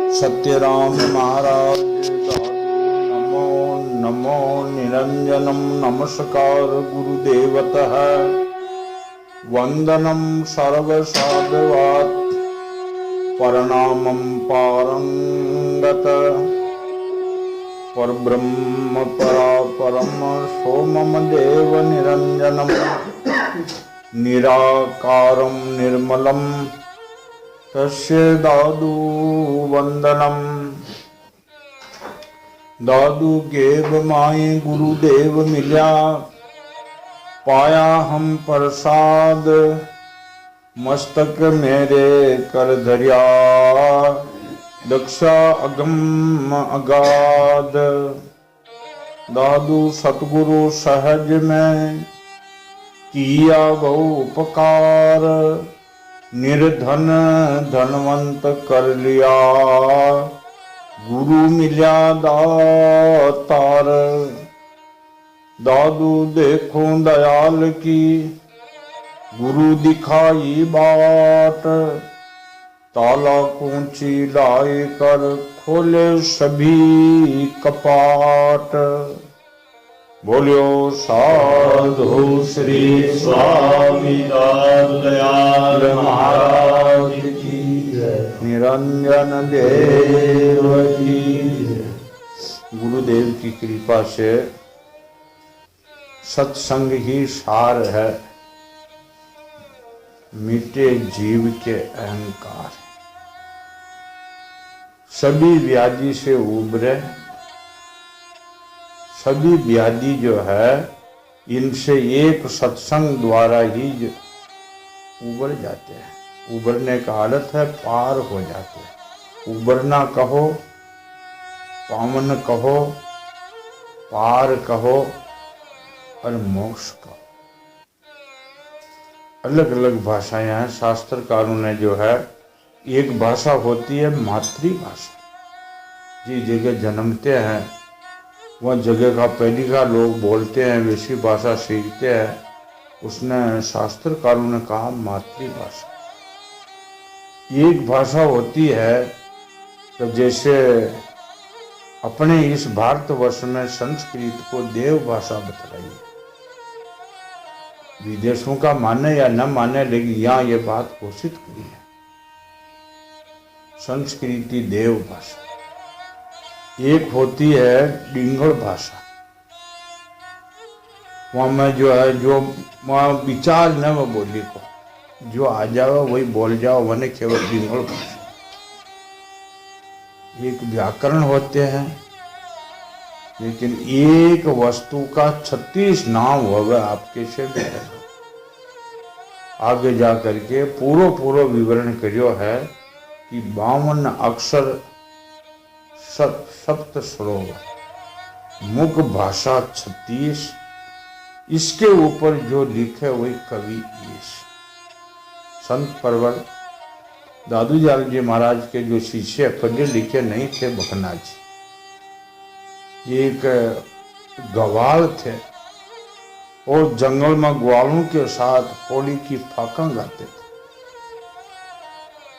सत्यराम महाराज नमो नमो निरंजनम नमस्कार गुरुदेवतः वंदनम सर्वसाधवात् प्रणामं पारंगत परब्रह्म परापरम सोमम देव निरंजनम निराकारं निर्मलं तस्य दादू वंदनम। दादू गेव माए गुरुदेव मिल्या पाया हम प्रसाद मस्तक मेरे कर धरिया दक्षा अगम अगाध। दादू सतगुरु सहज में किया बहु उपकार निर्धन धनवंत कर लिया गुरु मिल्या दातार। दादू देखो दयाल की गुरु दिखाई बाट ताला कूंची लाई कर खोले सभी कपाट। बोलियो साधु श्री स्वामी दयाल महाराज की निरंजन देव की। गुरुदेव की कृपा से सत्संग ही सार है, मिटे जीव के अहंकार। सभी व्याधि से उबरे, सभी व्याधि जो है इनसे एक सत्संग द्वारा ही उबर जाते हैं। उबरने का अर्थ है पार हो जाते हैं। उबरना कहो, पावन कहो, पार कहो और मोक्ष कहो। अलग अलग भाषाएं हैं। शास्त्रकारों ने जो है एक भाषा होती है मातृभाषा। जिस जगह जन्मते हैं वह जगह का पहली का लोग बोलते हैं, वैसी भाषा सीखते हैं। उसने शास्त्रकारों ने कहा मातृभाषा। एक भाषा होती है तो जैसे अपने इस भारतवर्ष में संस्कृत को देव भाषा बतलाई है। विदेशों का माने या न माने, लेकिन यहाँ ये बात घोषित करी है, संस्कृति देव भाषा। एक होती है डिंगल भाषा। वहां में जो है जो वहां विचार न वो बोली को जो आ जाओ वही बोल जाओ, वने केवल डिंगल भाषा। एक व्याकरण होते हैं, लेकिन एक वस्तु का 36 नाम होगा। आप कैसे भी आगे जा करके पूरा विवरण करियो है कि 52 अक्षर सप्त सरोवर मुख भाषा 36। इसके ऊपर जो लिखे वही कवि ईश। संत परवर दादू जाल जी महाराज के जो शिष्य पढ़े लिखे नहीं थे, बखना जी एक गवाल थे और जंगल में ग्वालों के साथ होली की फाका गाते थे।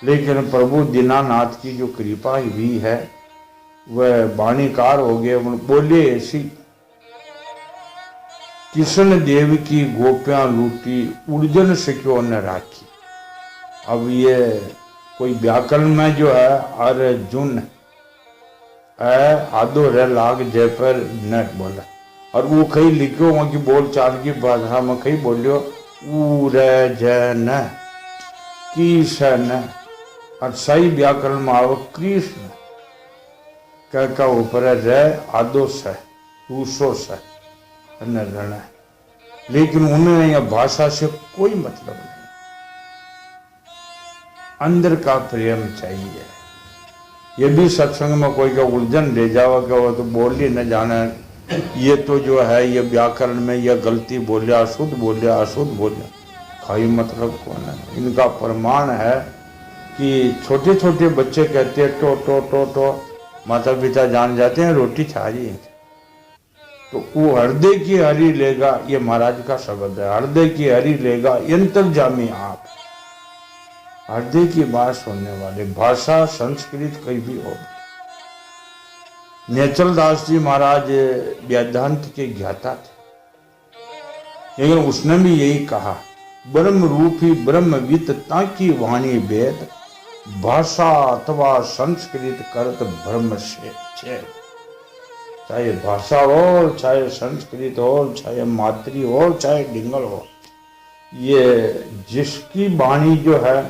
लेकिन प्रभु दीनानाथ की जो कृपा हुई है वह बाणीकार हो गए। बोले ऐसी कृष्ण देव की गोपियां लूटी उर्जन से क्यों न राखी। अब ये कोई व्याकरण में जो है अर्जुन आदो रे लाग जय पर न बोला, और वो कहीं लिखो वहां की बोल चाल की भाषा में कहीं बोलियो ऊ रे जय न कृष्ण, और सही व्याकरण में आओ कृष्ण का ऊपर रे आदो से दूसो से न रहना। लेकिन उन्हें यह भाषा से कोई मतलब नहीं, अंदर का प्रेम चाहिए। ये भी सत्संग में कोई का उलझन ले जाओ कि वो तो बोल ही न जाने, ये तो जो है ये व्याकरण में यह गलती बोले, अशुद्ध बोले, अशुद्ध बोले, खाई मतलब कौन है। इनका प्रमाण है कि छोटे छोटे बच्चे कहते हैं टो टो टो टो, माता पिता जान जाते हैं रोटी छा रही है। तो वो हृदय की हरी लेगा, ये महाराज का शब्द है, हृदय की हरी लेगा यंत्र जामी आप। हृदय की बात सुनने वाले। भाषा संस्कृत कहीं भी हो। नेचल दास जी महाराज वेदांत के ज्ञाता थे, लेकिन उसने भी यही कहा, ब्रह्म रूपी ब्रह्मविद ताकि वाणी वेद, भाषा अथवा संस्कृत करत ब्रह्म से छेद। चाहे भाषा हो, चाहे संस्कृत हो, चाहे मातृ हो, चाहे डिंगल हो, ये जिसकी वाणी जो है,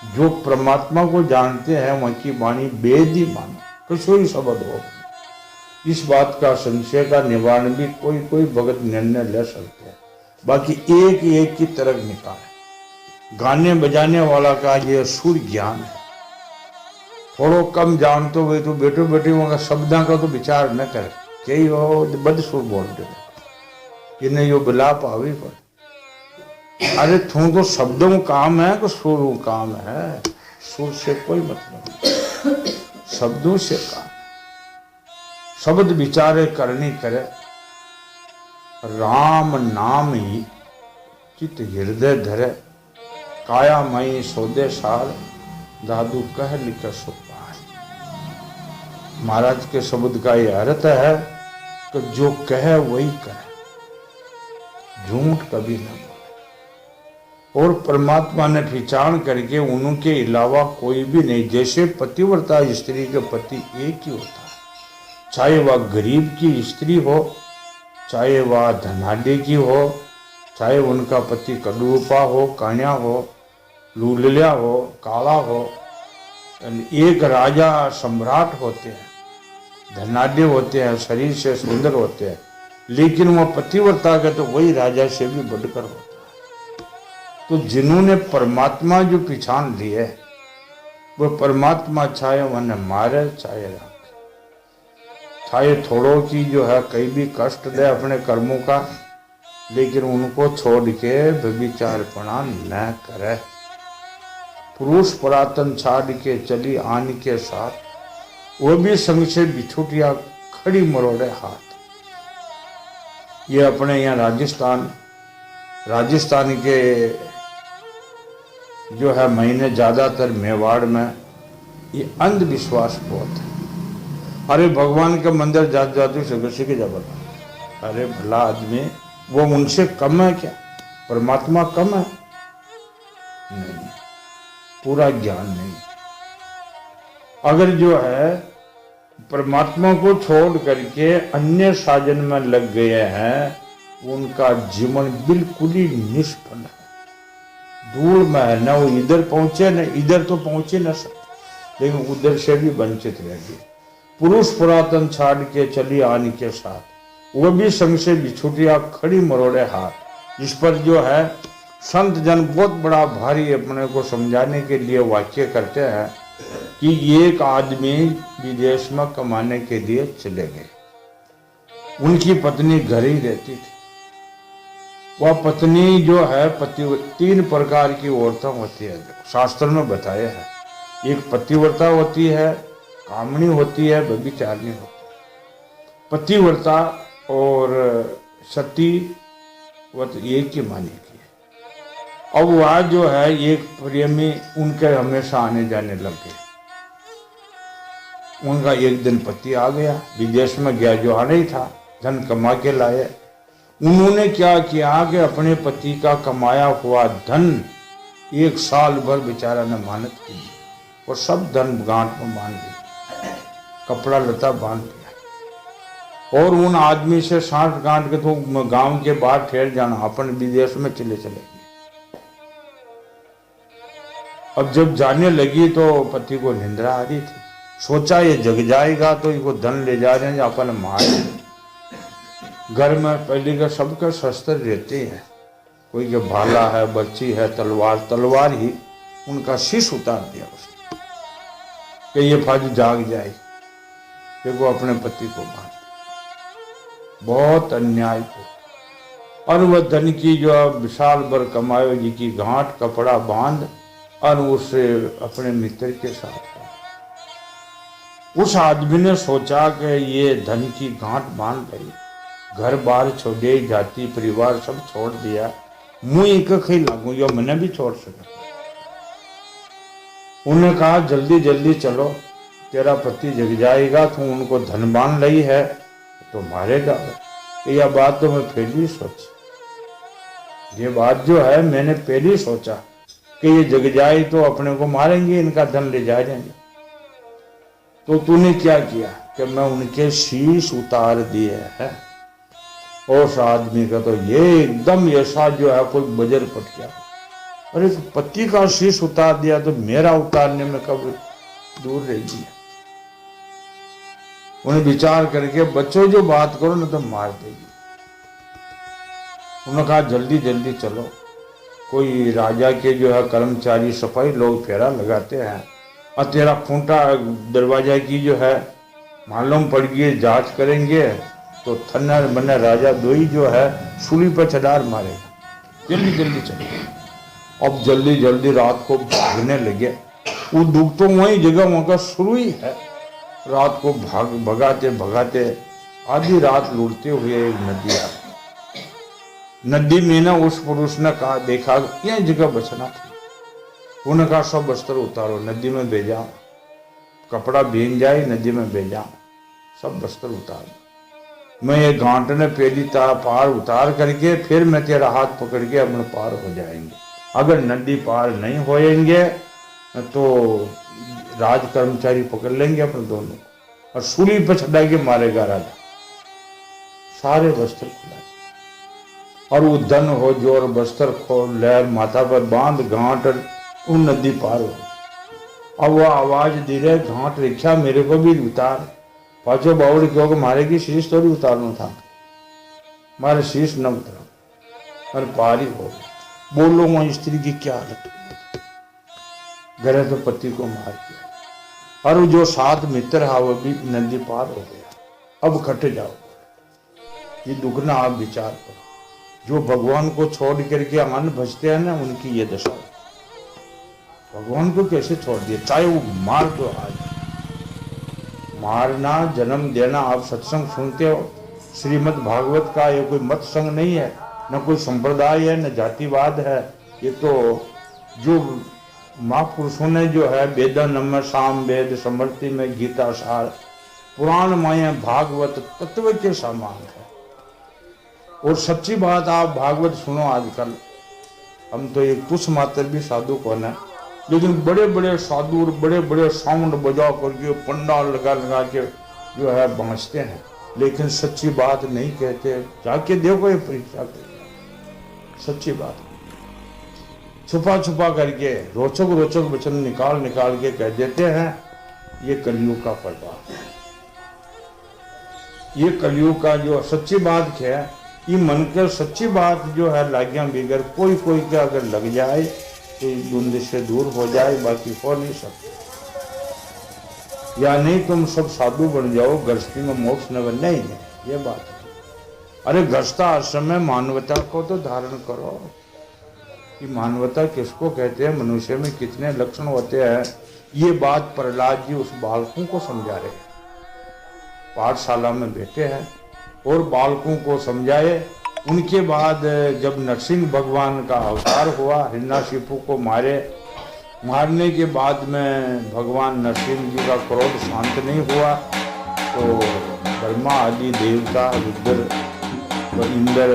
जो परमात्मा को जानते हैं, वहां की वाणी वेद ही मानो, किशोरी शब्द हो। इस बात का संशय का निवारण भी कोई कोई भगत निर्णय ले सकते हैं, बाकी एक एक की तरफ निकाले। गाने बजाने वाला का ये सुर ज्ञान है। थोड़ो कम जान तो वे तो बेटो बेटी वहां शब्दा का तो विचार न करे, कई हो बद सुर बोलते इन्हें यो बिलाप आवी पर। अरे तू तो शब्दों काम है कि सुर काम है? सुर से कोई मतलब नहीं, शब्दों से काम। शब्द विचारे करनी करे, राम नाम ही चित हृदय धरे, काया मई सौदे सार, दादू कह लिख सुपार। महाराज के शब्द का यह अर्थ है कि जो कहे वही करे, झूठ कभी न बोले। और परमात्मा ने पहचान करके उनके अलावा कोई भी नहीं। जैसे पतिव्रता स्त्री के पति एक ही होता है, चाहे वह गरीब की स्त्री हो, चाहे वह धनाढ़ी की हो, चाहे उनका पति कड़ूपा हो, कान्या हो, लूलिया हो, काला हो। एक राजा सम्राट होते हैं, धनाढ़ी होते हैं, शरीर से सुंदर होते हैं, लेकिन वह पतिव्रता के तो वही राजा से भी बढ़कर होता है। तो जिन्होंने परमात्मा जो पहचान ली है, वो परमात्मा चाहे उन्हें मारे चाहे रखे, चाहे थोड़ों की जो है कहीं भी कष्ट दे अपने कर्मों का, लेकिन उनको छोड़ के व्यभिचारपना न करे। पुरुष पुरातन छाड़ के चली आन के साथ, वो भी संग से बिछुटिया खड़ी मरोड़े हाथ। ये अपने यहाँ राजस्थान के जो है महीने ज्यादातर मेवाड़ में ये अंधविश्वास बहुत है। अरे भगवान के मंदिर जादू से किसी के जबर, अरे भला आदमी वो उनसे कम है क्या? परमात्मा कम है? नहीं, पूरा ज्ञान नहीं। अगर जो है परमात्मा को छोड़ करके अन्य साधन में लग गए हैं, उनका जीवन बिल्कुल ही निष्फल है, दूर में है। न वो इधर पहुंचे, न इधर तो पहुंचे न सकते, लेकिन उधर से भी वंचित रह गए। पुरुष पुरातन छाड़ के चली आने के साथ, वो भी संग से बिछुटिया खड़ी मरोड़े हाथ। इस पर जो है संत जन बहुत बड़ा भारी अपने को समझाने के लिए वाक्य करते हैं कि एक आदमी विदेश में कमाने के लिए चले गए, उनकी पत्नी घर ही रहती थी। वह पत्नी जो है तीन प्रकार की औरतें होती है, शास्त्र में बताया है। एक पतिव्रता होती है, कामनी होती है, व्यभिचारिणी होती है। पतिव्रता और सती वह एक ही मानी की है। अब वह जो है एक प्रेमी उनके हमेशा आने जाने लग गए। उनका एक दिन पति आ गया, विदेश में गया, जो आना ही था, धन कमा के लाए। उन्होंने क्या किया कि अपने पति का कमाया हुआ धन 1 साल भर बेचारा ने मेहनत की और सब धन गांठ में बांध दिया, कपड़ा लता बांध दिया, और उन आदमी से साठ गांठ के तो गांव के बाहर ठहर जाना, अपन विदेश में चले गए। अब जब जाने लगी तो पति को निंद्रा आ रही थी। सोचा ये जग जाएगा तो इनको धन ले जा रहे हैं अपन मार। घर में पहले का सबके शस्त्र रहते हैं, कोई के भाला है, बच्ची है, तलवार ही उनका शीश उतार दिया उसने कि ये फाजी जाग जाए। देखो अपने पति को मार दिया, बहुत अन्याय को। और वह धन की जो विशाल भर कमायो जी की गांठ कपड़ा बांध और उसे अपने मित्र के साथ। उस आदमी ने सोचा कि ये धन की गांठ बांध रही, घर बार छोड़े, जाति परिवार सब छोड़ दिया, मुँह एक खी लागू, यो मैंने भी छोड़ सका। उन्होंने कहा जल्दी जल्दी चलो, तेरा पति जग जाएगा, तू उनको धनवान लाई है तो मारेगा। यह बात तो मैं पहले सोची, ये बात जो है मैंने पहले सोचा कि ये जग जाए तो अपने को मारेंगे, इनका धन ले जाएंगे। तो तूने क्या किया कि मैं उनके शीश उतार दिए हैं। उस आदमी का तो ये एकदम ऐसा जो है कोई बजर पट गया, अरे पति का शीश उतार दिया तो मेरा उतारने में कब दूर रहेगी। उन्हें विचार करके बच्चों जो बात करो ना तो मार देगी। उन्होंने कहा जल्दी जल्दी चलो, कोई राजा के जो है कर्मचारी सफाई लोग फेरा लगाते हैं और तेरा खूंटा दरवाजा की जो है मालूम पड़ गई, जांच करेंगे तो थन्नर मन्नर राजा दोई जो है सूली पर चढ़ार मारेगा। जल्दी जल्दी चलो। अब जल्दी जल्दी रात को भागने लगे। वो दुख तो वही जगह वहां का शुरू ही है। रात को भगाते भगाते आधी रात लूटते हुए एक नदी आ। नदी में ना उस पुरुष ने कहा, देखा यह जगह बचना थी। उन्होंने कहा सब बस्तर उतारो, नदी में भेजा, कपड़ा भीग जाए नदी में भेजा, सब बस्तर उतार। मैं ये गांठ ने पहली पार उतार करके फिर मैं तेरा हाथ पकड़ के अपने पार हो जाएंगे। अगर नदी पार नहीं होएंगे तो राज कर्मचारी पकड़ लेंगे अपने दोनों और सूली पर चढ़ा के मारेगा राजा। सारे बस्तर खुला और वो धन हो जोर बस्तर खोल लहर माथा पर बांध घाट वो नदी पार हो। अब वो आवाज धीरे घाट रिक्शा मेरे को भी उतार। पांचों बावड़ी क्योंकि मारे की शीश थोड़ी उतारना था, मारे शीश न उतरा और पार ही हो। बोलो वहां स्त्री की क्या हालत, घरे तो पति को मार दिया और जो 7 मित्र है वो भी नदी पार हो गया। अब खट जाओ, ये दुख ना आप विचार करो। जो भगवान को छोड़ करके अन्न भजते हैं ना उनकी ये दशा। भगवान को कैसे छोड़ दिए, चाहे वो मार दो। आज मारना जन्म देना, आप सत्संग सुनते हो, श्रीमद् भागवत का ये कोई मत संग नहीं है, न कोई संप्रदाय है, न जातिवाद है। ये तो जो महापुरुषों ने जो है वेदानम साम वेद समृति में गीता सार पुराण माया भागवत तत्व के समान है। और सच्ची बात, आप भागवत सुनो। आजकल हम तो एक तुच्छ मात्र भी साधु कौन है, लेकिन बड़े बड़े साधु और बड़े बड़े साउंड बजा करके पंडाल लगा लगा के जो है बांचते हैं, लेकिन सच्ची बात नहीं कहते। जाके देखो ये परीक्षा करके, सच्ची बात छुपा छुपा करके रोचक रोचक वचन निकाल निकाल के कह देते हैं। ये कलयुग का प्रभाव है। ये कलयुग का जो सच्ची बात है, ये मन कर सच्ची बात जो है लाग्या बिगर कोई कोई के अगर लग जाए तो धुंध से दूर हो जाए, बाकी हो नहीं सकते। या नहीं तुम सब साधु बन जाओ, गृहस्थी में मोक्ष न बन नहीं, ये बात है। अरे गृहस्था आश्रम में मानवता को तो धारण करो। कि मानवता किसको कहते हैं, मनुष्य में कितने लक्षण होते हैं, ये बात प्रहलाद जी उस बालकों को समझा रहे हैं। पाठशाला में बैठे हैं और बालकों को समझाए। उनके बाद जब नरसिंह भगवान का अवतार हुआ, हिरण्याकशिपु को मारने के बाद में भगवान नरसिंह जी का क्रोध शांत नहीं हुआ तो ब्रह्मा आदि देवता, रुद्र व इंद्र,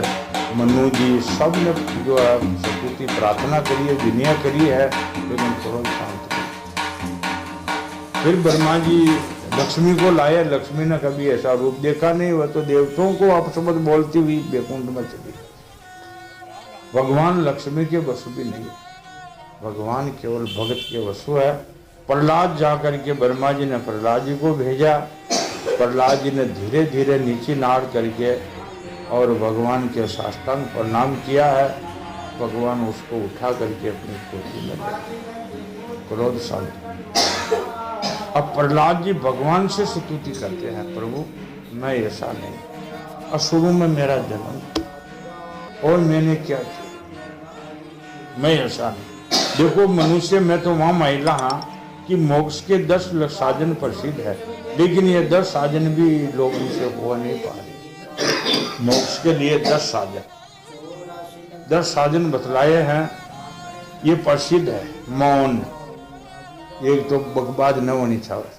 मनु जी सब ने जो है सतुति प्रार्थना करी है, विनय करी है, लेकिन क्रोध शांत नहीं। फिर ब्रह्मा जी लक्ष्मी को लाए। लक्ष्मी ने कभी ऐसा रूप देखा नहीं, वह तो देवताओं को अपशब्द बोलती हुई बैकुंठ में चली। भगवान लक्ष्मी के वशु भी नहीं, भगवान केवल भगत के वशु है। प्रहलाद जाकर के ब्रह्मा जी ने प्रहलाद जी को भेजा। प्रहलाद जी ने धीरे धीरे नीचे नाड़ करके और भगवान के साष्टांग प्रणाम किया है। भगवान उसको उठा करके अपनी कोठी में ले, क्रोध शांत। अब प्रहलाद जी भगवान से स्तुति करते हैं, प्रभु मैं ऐसा नहीं, असुरों में मेरा जन्म और मैंने क्या किया, मैं ऐसा नहीं। देखो मनुष्य में तो वहां महिला हाँ कि मोक्ष के 10 साधन प्रसिद्ध है, लेकिन ये 10 साधन भी लोगों से हो नहीं पा रहे। मोक्ष के लिए 10 साधन बतलाए हैं। ये प्रसिद्ध है, मौन, एक तो बकवाद न होनी चाहिए,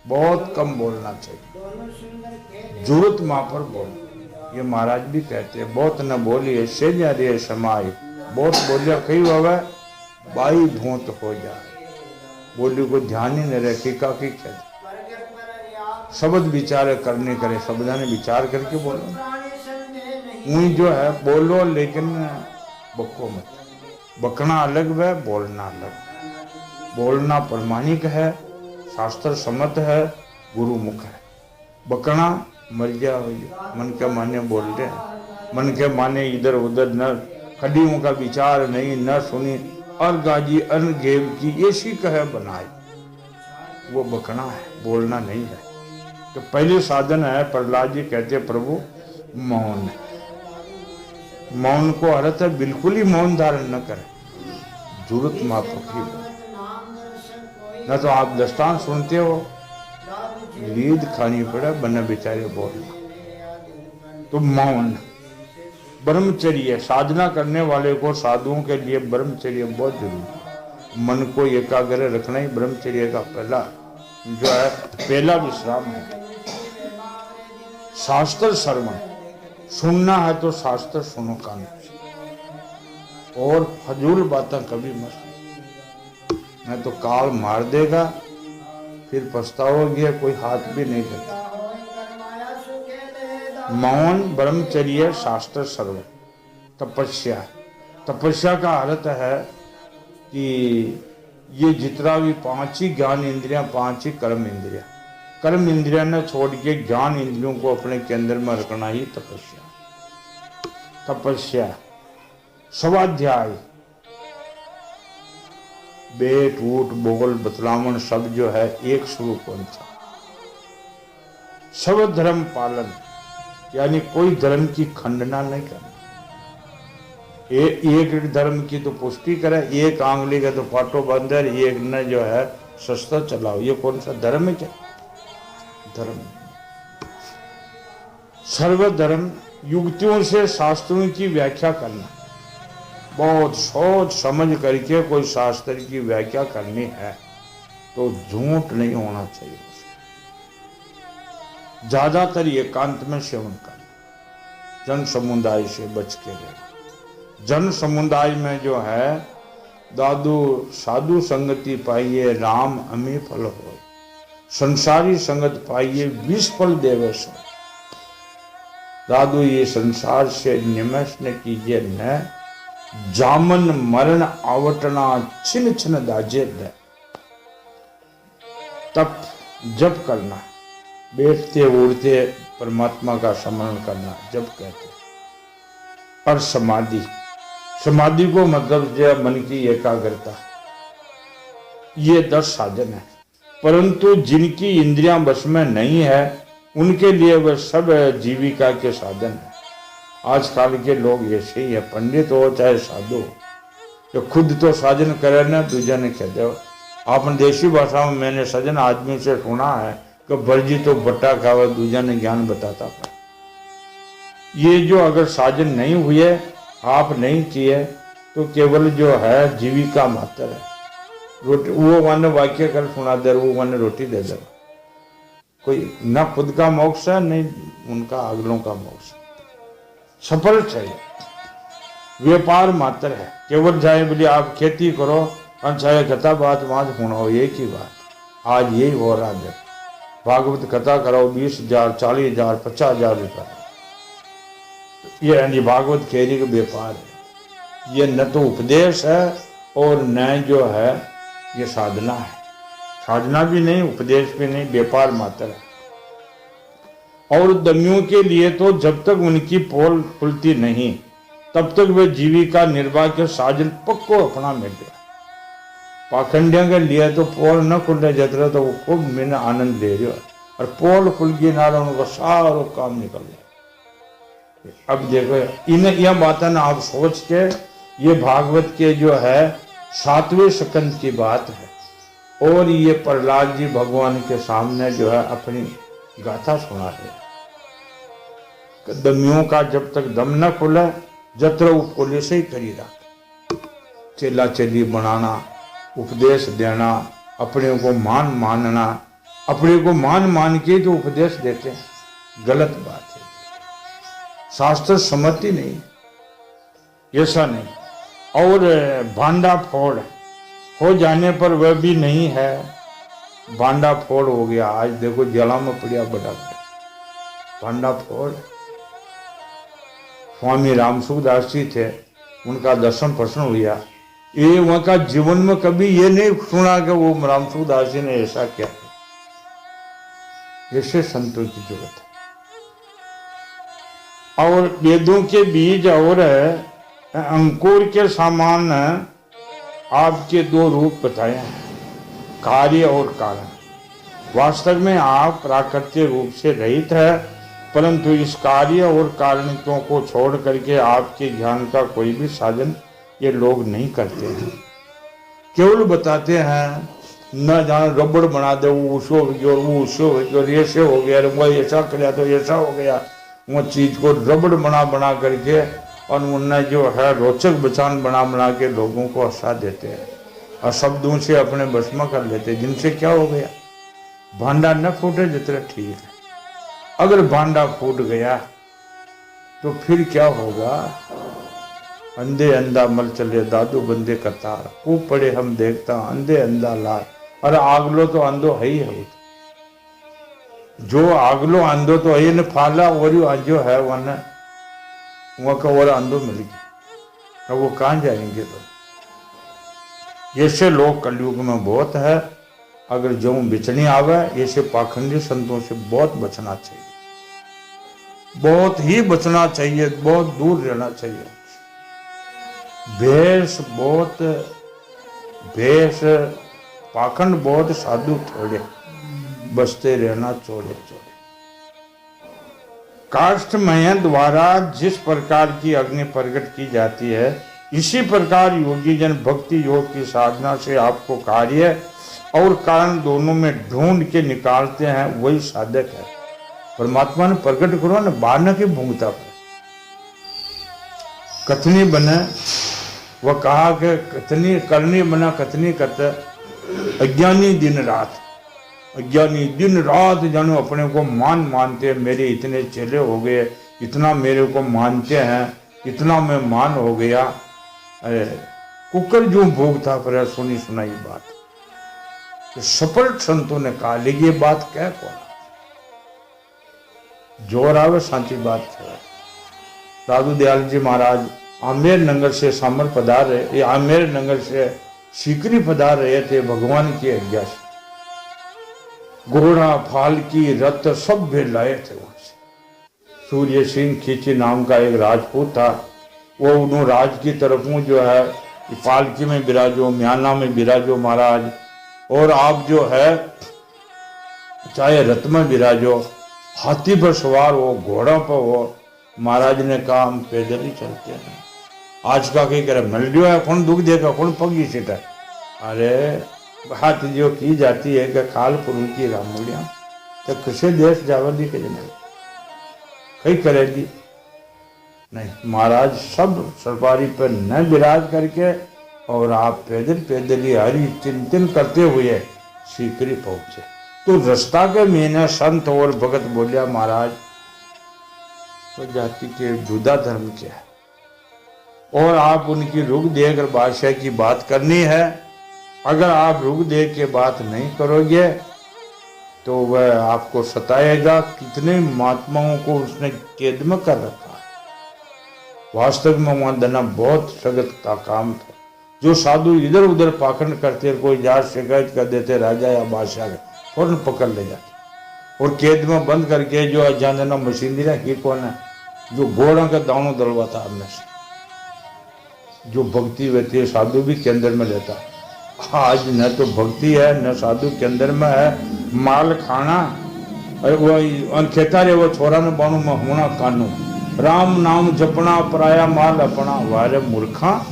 बहुत कम बोलना चाहिए, जरूरत माँ पर बोल। ये महाराज भी कहते हैं, बहुत न बोलिए सेजा रे समाई, बहुत बोलिया कई होवे बाई भूत हो जाए। बोली को ध्यान ही न रखे का की कहते, शब्द विचार करने करे, शब्द ने विचार करके बोलो। वही जो है बोलो, लेकिन बको मत। बकना अलग है, बोलना अलग। बोलना प्रमाणिक है, शास्त्र सम्मत है, गुरुमुख है। बकना मर्या मन के माने बोलते हैं, मन के माने इधर उधर न कड़ियों का विचार नहीं, न सुनी और गाजी अन गेव की ऐसी कहे बनाई, वो बकना है, बोलना नहीं है। तो पहले साधन है, प्रहलाद जी कहते प्रभु मौन। मौन को अर्थ है बिल्कुल ही मौन धारण न करें, जरूरत माफक ही बोल। न तो आप दस्तान सुनते हो, लीद खानी पड़े बना बेचारे बोलना। तो मौन ब्रह्मचर्य, साधना करने वाले को, साधुओं के लिए ब्रह्मचर्य बहुत जरूरी है। मन को एकाग्र रखना ही ब्रह्मचर्य का पहला जो है, पहला विश्राम है। शास्त्र श्रवण, सुनना है तो शास्त्र सुनो कान से, और फजूल बातें कभी मत, नहीं तो काल मार देगा, फिर पछताओगे, कोई हाथ भी नहीं देता। मौन, ब्रह्मचर्य, शास्त्र श्रवण, तपस्या। तपस्या का अर्थ है कि ये जितना भी 5 ही ज्ञान इंद्रियां, 5 ही कर्म इंद्रियां, कर्म इंद्रियां ने छोड़ के ज्ञान इंद्रियों को अपने के अंदर में रखना ही तपस्या। तपस्या, स्वाध्याय, बेट उठ बोल बतलावन सब जो है एक स्वरूप पंचा। सब धर्म पालन, यानी कोई धर्म की खंडना नहीं करना। एक धर्म की तो पुष्टि करे, एक आंगली का तो फाटो बंदर, एक न जो है सस्ता चलाओ, ये कौन सा धर्म है? क्या धर्म? सर्वधर्म, युक्तियों से शास्त्रों की व्याख्या करना, बहुत सोच समझ करके कोई शास्त्र की व्याख्या करनी है तो झूठ नहीं होना चाहिए। ज्यादातर एकांत में सेवन करना, जन समुदाय से बच के रहना। जन समुदाय में जो है दादू साधु संगति पाइए राम अमी फल हो, संसारी संगत पाइए विष फल देवे सो। दादू ये संसार से निमश न कीजिए, न जामन मरण आवटना छिन छिन दाजे दे। तप जप करना, बैठते उड़ते परमात्मा का स्मरण करना जप कहते। और समाधि, समाधि को मतलब जो मन की एकाग्रता, ये 10 साधन है। परंतु जिनकी इंद्रियां बस में नहीं है उनके लिए वह सब जीविका के साधन है। आजकल के लोग ऐसे ही है, पंडित हो चाहे साधु हो, जो खुद तो साधन करे ना दूजा ने कह दो। आपने देसी भाषा में मैंने सजन आदमी से सुना है कि बर्जी तो बट्टा खावा, दूजा ने ज्ञान बताता था। ये जो अगर साधन नहीं हुए, आप नहीं किए, तो केवल जो है जीविका मात्र है। रोटी वो माने वाक्य कर सुना दे, वो माने रोटी दे दे, कोई ना खुद का मोक्ष है नहीं उनका अगलों का मोक्ष। सफल चाहिए, व्यापार मात्र है। केवल चाहे बोले आप खेती करो और चाहे कथा बात होना हो, एक ही बात। आज यही हो रहा है, भागवत कथा कराओ 20,000 40,000 50,000 रुपये, ये यानी भागवत खेती का व्यापार है। ये न तो उपदेश है और न जो है ये साधना है। साधना भी नहीं, उपदेश भी नहीं, व्यापार मात्र है। और दमियों के लिए तो जब तक उनकी पोल खुलती नहीं तब तक वे जीविका निर्वाह के साधन पक्को अपना मिल गया। पाखंडियों के लिए तो पोल न खुलने जाते तो वो खूब मैंने आनंद ले रहे, और पोल खुल गई ना उनको सारा काम निकल गया। अब देखो इन यह बातें ना आप सोच के, ये भागवत के जो है 7वें स्कंद की बात है, और ये प्रहलाद जी भगवान के सामने जो है अपनी गाथा सुना है। दमियों का जब तक दम न खुले जत्र उपकोले से ही करी रख। चेला चेली बनाना, उपदेश देना, अपने को मान मानना, अपने को मान के तो उपदेश देते हैं, गलत बात है। शास्त्र सम्मति नहीं, ऐसा नहीं। और भांडा फोड़ हो जाने पर वह भी नहीं है, भांडा फोड़ हो गया। आज देखो जला में पड़ा बड़ा भांडा फोड़। स्वामी रामसुखदास जी थे, उनका दर्शन प्रश्न हुआ। ये उनका जीवन में कभी ये नहीं सुना कि वो रामसुखदास जी ने ऐसा किया। ऐसे संतों की जरूरत है। और वेदों के बीज और अंकुर के समान आपके दो रूप बताए हैं, कार्य और कारण। वास्तव में आप प्राकृतिक रूप से रहित है, परंतु इस कार्य और कारणों को छोड़ करके आपके ज्ञान का कोई भी साधन ये लोग नहीं करते हैं। केवल बताते हैं, न जान रबड़ बना दे, वो उसो हो गया, वो उसो हो गया, ऐसे हो गया, वो ऐसा किया तो ऐसा हो गया। वो चीज को रबड़ बना करके और उनने जो है रोचक बचान बना के लोगों को हंसा देते हैं और शब्दों से अपने बस में कर लेते हैं, जिनसे क्या हो गया, भांडा न फूटे जितना ठीक है। अगर भांडा फूट गया तो फिर क्या होगा, अंधे अंधा मल चले दादू बंदे कतार, खूब पड़े हम देखता अंधे अंधा लार। और आगलो तो अंधो है ही है, जो आगलो अंधो तो है न फाला, और जो है वन वह और अंधो मिल गया, वो कहाँ जाएंगे। तो ऐसे लोग कलयुग में बहुत है। अगर जो बिचनी आवे, ऐसे पाखंडी संतों से बहुत बचना चाहिए, बहुत ही बचना चाहिए, बहुत दूर रहना चाहिए। भेष पाखंड बहुत, साधु थोड़े, बचते रहना चोरे चोरे। काष्ठमय द्वारा जिस प्रकार की अग्नि प्रकट की जाती है, इसी प्रकार योगी जन भक्ति योग की साधना से आपको कार्य और कारण दोनों में ढूंढ के निकालते हैं, वही साधक है। परमात्मा ने प्रकट करो ना, बारना की भूंगता पर कथनी बने, वह कहा कि कथनी करनी बना, कथनी कत अज्ञानी दिन रात, अज्ञानी दिन रात जानो अपने को मानते हैं, मेरे इतने चेले हो गए, इतना मेरे को मानते हैं, इतना मैं मान हो गया। अरे कुकर जो भोग था पर सुनी सुनाई बात, तो सफल संतों ने कहा, लेकिन ये बात क्या कौन जोर आवे सांची बात है। दादू दयाल जी महाराज आमेर नगर से सामर पधार रहे, ये आमेर नगर से सीकरी पधार रहे थे भगवान की आज्ञा से। घोड़ा फाल की रथ सब भी लाए थे वहां से। सूर्य सिंह खींची नाम का एक राजपूत था, वो उन्होंने राज की तरफ जो है पालकी में विराजो, म्याना में विराजो महाराज, और आप जो है चाहे रथ में विराजो, हाथी पर सवार हो, घोड़ा पर हो। महाराज ने कहा हम पैदल ही चलते हैं। आज का कहीं करे मिल लियो है, कौन दुख देगा, कौन पगी सीटा। अरे बात जो की जाती है कि काल पुरुष की रामूलिया तो किसी देश जावली के जने कहीं करेगी नहीं। महाराज सब सवारी पर न विराज करके और आप पैदल ही हरि चिंतन करते हुए सीकरी पहुंचे। तो रास्ता के महीने संत और भगत बोलिया, महाराज तो जाति के जुदा धर्म के है और आप उनकी रुख देकर बादशाह की बात करनी है। अगर आप रुख दे के बात नहीं करोगे तो वह आपको सताएगा। कितने महात्माओं को उसने कैद में कर रखा है। वास्तव में वहां देना बहुत सख्त का काम था। जो साधु इधर उधर पाखंड करते, कोई जात शिकायत कर देते राजा या बादशाह के, फौरन पकड़ ले जाते और कैद में बंद करके जो अजान देना मशीनरी रखी कौन है, जो घोड़ा का दानों दलवाता हमने से, जो भक्ति रहती है साधु भी केंद्र में लेता। आज न तो भक्ति है न साधु केंद्र में है, माल खाना। अरे वो खेता रे वो छोरा ने बाणु में होना कानू, राम नाम जपना पराया माल अपना। वारे मूर्खा,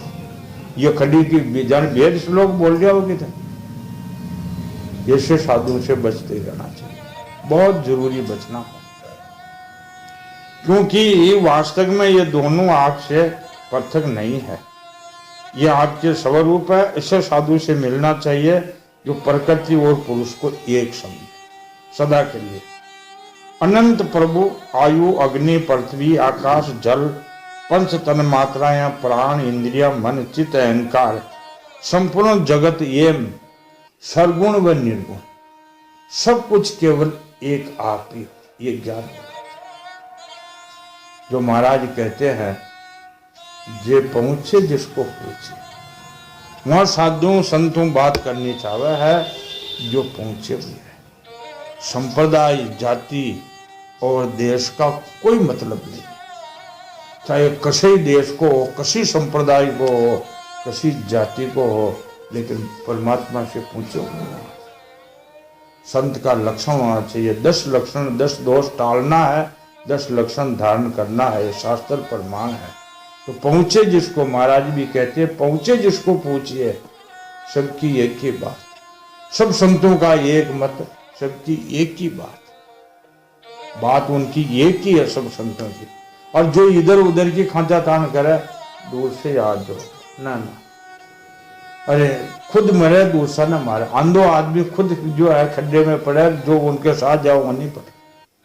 ये खड़ी की जान भेद श्लोक बोल दिया होगी था। ऐसे साधुओं से बचते रहना चाहिए, बहुत जरूरी बचना हो, क्योंकि वास्तव में ये दोनों आपसे पृथक नहीं है, ये आपके स्वरूप है। इससे साधु से मिलना चाहिए, जो प्रकृति और पुरुष को एक समझे सदा के लिए। अनंत प्रभु आयु अग्नि पृथ्वी आकाश जल पंच तन मात्राएं प्राण इंद्रिया मन चित्त अहंकार संपूर्ण जगत एवं सर्वगुण व निर्गुण सब कुछ केवल एक आप ही, ये ज्ञान जो महाराज कहते हैं जे पहुंचे जिसको पूछे। वहां साधुओं संतों बात करनी चाहे है जो पहुंचे हुए है। संप्रदाय जाति और देश का कोई मतलब नहीं, चाहे किसी देश को हो, किसी संप्रदाय को हो, किसी जाति को हो, लेकिन परमात्मा से पूछो। संत का लक्षण होना चाहिए। 10 लक्षण 10 दोष टालना है, 10 लक्षण धारण करना है, शास्त्र प्रमाण है। तो पहुंचे जिसको, महाराज भी कहते हैं पहुंचे जिसको पूछिए, सबकी एक ही बात, सब संतों का एक मत, सबकी एक ही बात उनकी एक ही है सब संतों की। और जो इधर उधर की खांचा तान करे दूर से याद दो ना, अरे खुद मरे दूसरा ना मारे। अंधो आदमी खुद जो है खड्डे में पड़े, जो उनके साथ जाओ वो नहीं पड़े,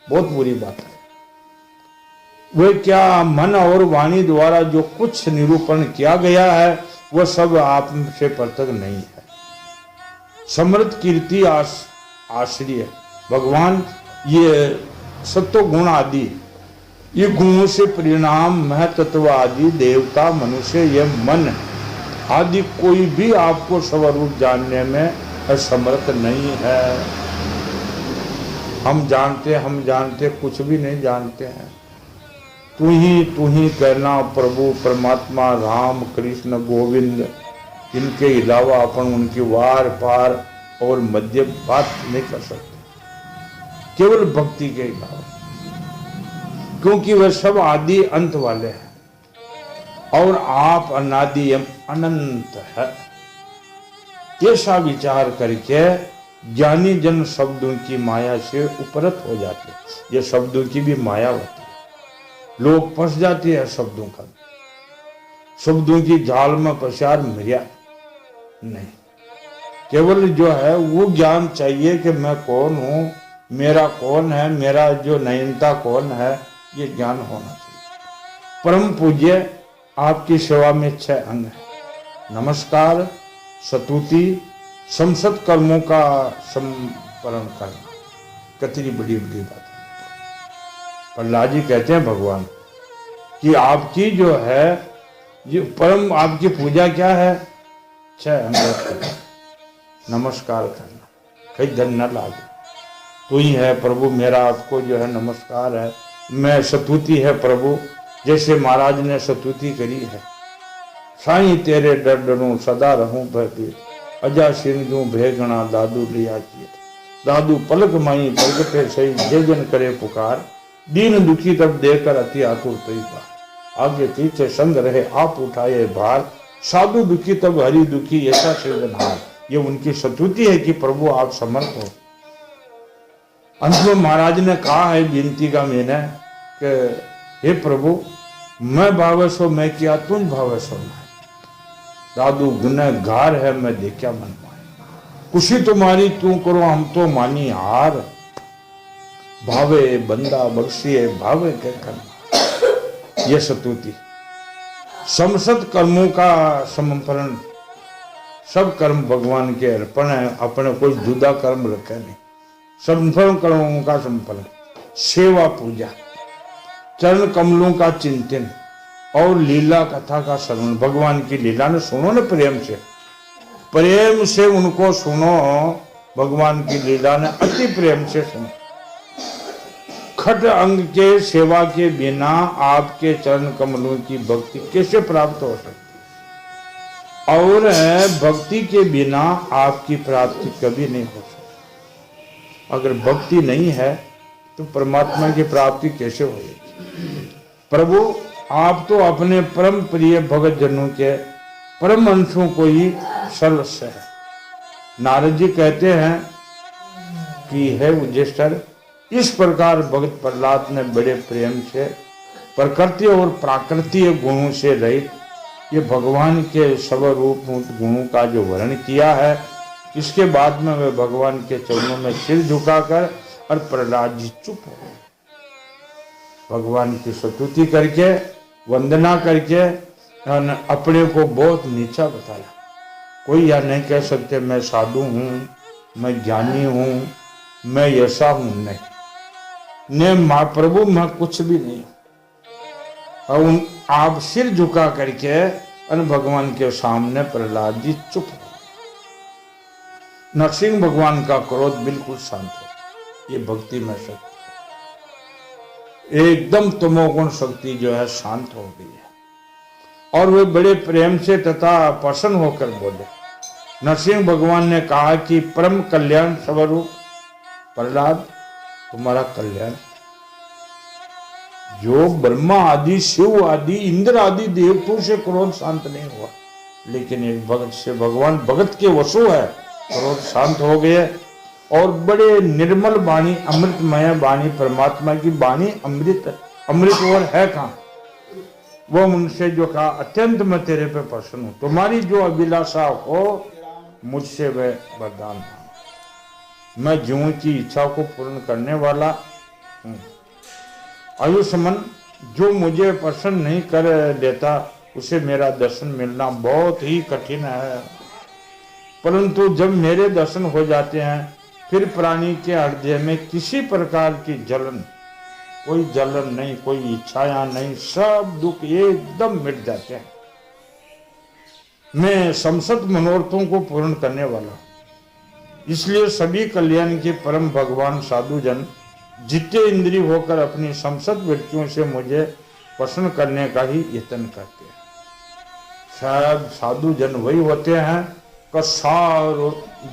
बहुत बुरी बात है। वे क्या मन और वाणी द्वारा जो कुछ निरूपण किया गया है वह सब आप से पृथक नहीं है। समृद्ध कीर्ति आश्रय भगवान, ये सत्व गुण आदि, ये गुणों से परिणाम महतत्व आदि देवता मनुष्य यह मन आदि कोई भी आपको स्वरूप जानने में असमर्थ नहीं है। हम जानते कुछ भी नहीं जानते हैं। तू ही कहना प्रभु परमात्मा राम कृष्ण गोविंद, इनके अलावा अपन उनकी वार पार और मध्य बात नहीं कर सकते, केवल भक्ति के अलावा, क्योंकि वह सब आदि अंत वाले हैं और आप अनादि एवं अनंत है। ऐसा विचार करके ज्ञानी जन शब्दों की माया से उपरत हो जाते हैं। ये शब्दों की भी माया होती है, लोग फंस जाते हैं शब्दों की जाल में पसार मिर्या नहीं। केवल जो है वो ज्ञान चाहिए कि मैं कौन हूँ, मेरा कौन है, मेरा जो नयनता कौन है, ये ज्ञान होना चाहिए। परम पूज्य आपकी सेवा में 6 अंग है। नमस्कार, स्तुति, संसत कर्मों का संपरण करना, कितनी बड़ी बड़ी बात है। प्रहलाद जी कहते हैं भगवान कि आपकी जो है ये परम, आपकी पूजा क्या है? 6 अंग। नमस्कार करना, कहीं धन न लागे, तू ही है प्रभु, मेरा आपको जो है नमस्कार है। मैं स्तुति है प्रभु, जैसे महाराज ने स्तुति करी है, साईं तेरे डर डरूं सदा रहूं भयभीत, अजा सिंधु भेगणा दादू लिया किए, दादू पलक माई प्रगटे सही, जे जन करे पुकार, दीन दुखी तब देकर अति आतुर तई बार, आगे पीछे संग रहे आप उठाए भार, साधु दुखी तब हरि दुखी ऐसा सृजनहार। ये उनकी स्तुति है कि प्रभु आप समर्थ हो। अंत में महाराज ने कहा है विनती का मैंने कि हे प्रभु, मैं भावसो मैं किया तुम भावसो मैं, दादू गुनहगार है मैं देखा मन माए, खुशी तुम्हारी तू करो हम तो मानी हार, भावे बंदा बख्शिए भावे के करना। ये स्तुति समस्त कर्मों का समर्पण, सब कर्म भगवान के अर्पण है, अपने कोई जुदा कर्म रखे नहीं, संपूर्ण कर्मों का संपन्न, सेवा पूजा, चरण कमलों का चिंतन और लीला कथा का श्रवण। भगवान की लीला ने सुनो ना, प्रेम से उनको सुनो, भगवान की लीला ने अति प्रेम से सुनो। खट अंग के सेवा के बिना आपके चरण कमलों की भक्ति कैसे प्राप्त हो सकती, और भक्ति के बिना आपकी प्राप्ति कभी नहीं हो सकती। अगर भक्ति नहीं है तो परमात्मा की प्राप्ति कैसे होगी? प्रभु आप तो अपने परम प्रिय भगत जनों के परम अंशों को ही सर्वस्व है। नारद जी कहते हैं कि है उज्जेष्ठर, इस प्रकार भगत प्रहलाद ने बड़े प्रेम से प्रकृति और प्राकृतिक गुणों से रहित ये भगवान के स्वरूप गुणों का जो वर्णन किया है, इसके बाद में वे भगवान के चरणों में सिर झुकाकर और प्रहलाद जी चुप हो गए। भगवान की स्तुति करके, वंदना करके अपने को बहुत नीचा बताया। कोई यह नहीं कह सकते मैं साधु हूँ, मैं ज्ञानी हूँ, मैं ऐसा हूँ, नहीं। ने महाप्रभु मैं कुछ भी नहीं। और आप सिर झुका करके और भगवान के सामने प्रहलाद जी चुप हो। नरसिंह भगवान का क्रोध बिल्कुल शांत हो। ये भक्ति में शक्ति है, एकदम तमोगुण शक्ति जो है शांत हो गई है। और वे बड़े प्रेम से तथा प्रसन्न होकर बोले। नरसिंह भगवान ने कहा कि परम कल्याण स्वरूप प्रहलाद, तुम्हारा कल्याण, जो ब्रह्मा आदि, शिव आदि, इंद्र आदि देवताओं से क्रोध शांत नहीं हुआ, लेकिन एक भगत से भगवान भगत के वशु है, क्रोध शांत हो गए। और बड़े निर्मल वाणी, अमृतमय वाणी, परमात्मा की वाणी अमृत और है कहाँ। वो उनसे जो कहा, अत्यंत मैं तेरे पे प्रसन्न हूं, तुम्हारी जो अभिलाषा हो मुझसे वह वरदान मांग। मैं जीवन की इच्छा को पूर्ण करने वाला हूं। आयुष्मान, जो मुझे प्रसन्न नहीं कर देता उसे मेरा दर्शन मिलना बहुत ही कठिन है, परंतु जब मेरे दर्शन हो जाते हैं फिर प्राणी के हृदय में किसी प्रकार की जलन, कोई जलन नहीं, कोई इच्छाएं नहीं, सब दुख एकदम मिट जाते हैं। मैं समस्त मनोरथों को पूर्ण करने वाला, इसलिए सभी कल्याण के परम भगवान साधुजन जितने इंद्रिय होकर अपनी समस्त व्यक्तियों से मुझे प्रसन्न करने का ही यत्न करते हैं। शायद साधुजन वही होते हैं कि सारो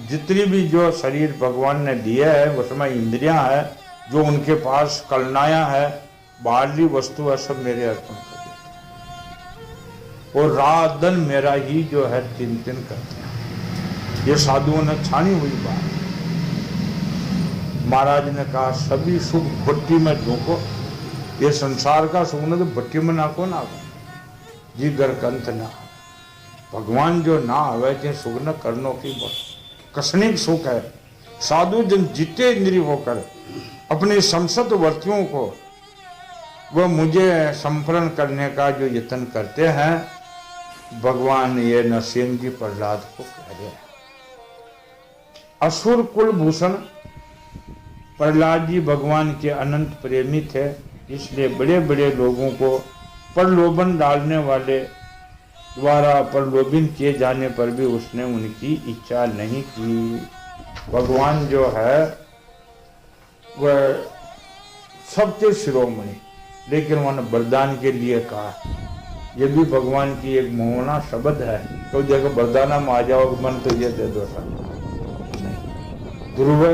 जितनी भी जो शरीर भगवान ने दिया है उसमें इंद्रियां है, जो उनके पास कलनाया है, बाहरी वस्तु है, सब मेरे अर्पण कर देते हैं और रात दिन मेरा ही जो है चिंतन करते हैं। ये साधुओं ने छानी हुई बात। महाराज ने कहा सभी सुख भट्टी में झोंको, ये संसार का सुख न तो भट्टी में नाको ना जी घर कंथ ना। भगवान जो ना आवे के सुख न करनो की कसनिक सुख है। साधु जन जिते इंद्रिय होकर अपनी समस्त वर्तियों को वह मुझे संपन्न करने का जो यत्न करते हैं, भगवान ये नरसिंह जी प्रहलाद को कह रहे हैं। असुर कुल भूषण प्रहलाद जी भगवान के अनंत प्रेमी थे, इसलिए बड़े बड़े लोगों को प्रलोभन डालने वाले द्वारा प्रलोभित किए जाने पर भी उसने उनकी इच्छा नहीं की। भगवान जो है वह सबके शिरोमणि, लेकिन उन्होंने वरदान के लिए कहा। यह भी भगवान की एक मोहना शब्द है, तो देखो वरदाना में आ जाओ मन तो ये दे दो सब नहीं। ध्रुव,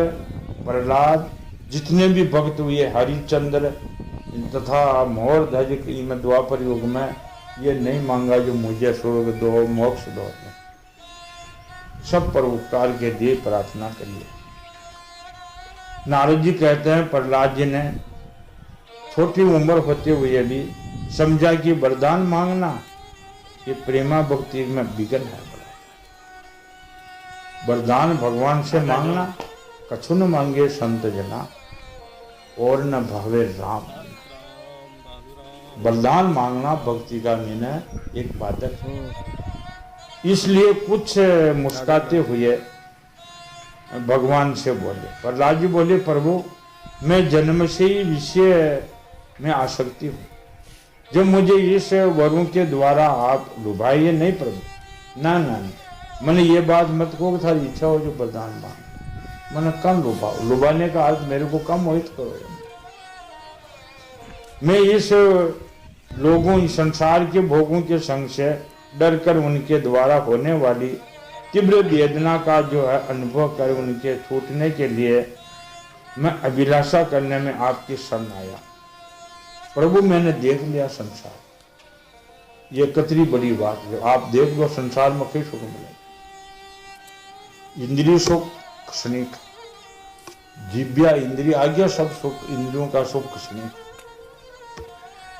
प्रहलाद, जितने भी भक्त हुए, हरिश्चंद्र तथा मोर ध्वज में द्वापर युग में ये नहीं मांगा जो मुझे स्वर्ग दो, मोक्ष दो, सब पर उपकार के लिए प्रार्थना करिए। नारद जी कहते हैं प्रहलाद जी ने छोटी उम्र होते हुए भी समझा कि वरदान मांगना ये प्रेमा भक्ति में विघ्न है। वरदान भगवान से मांगना, कछु न मांगे संत जना और न भावे राम। वरदान मांगना भक्ति का निर्णय एक बाधक है। इसलिए कुछ मुस्कुराते हुए भगवान से बोले। प्रहलाद जी बोले, प्रभु मैं जन्म से ही विषय में आसक्ति हूँ, जब मुझे इस वरों के द्वारा आप लुभाइए नहीं प्रभु। ना ना मैंने ये बात मत को था, इच्छा हो जो वरदान मांग, मैंने कम लुभाओ, लुभाने का अर्थ मेरे को कम मोहित करो। मैं इस लोगों, संसार के भोगों के संग से डर कर उनके द्वारा होने वाली तीव्र वेदना का जो है अनुभव कर उनके छूटने के लिए मैं अभिलाषा करने में आपकी शरण आया। प्रभु मैंने देख लिया संसार, ये कितनी बड़ी बात है। आप देख लो संसार में कई सुख मिले, इंद्रिय सुख क्षणिक, जिव्या इंद्रिय आज्ञा सब सुख, इंद्रियों का सुख क्षणिक,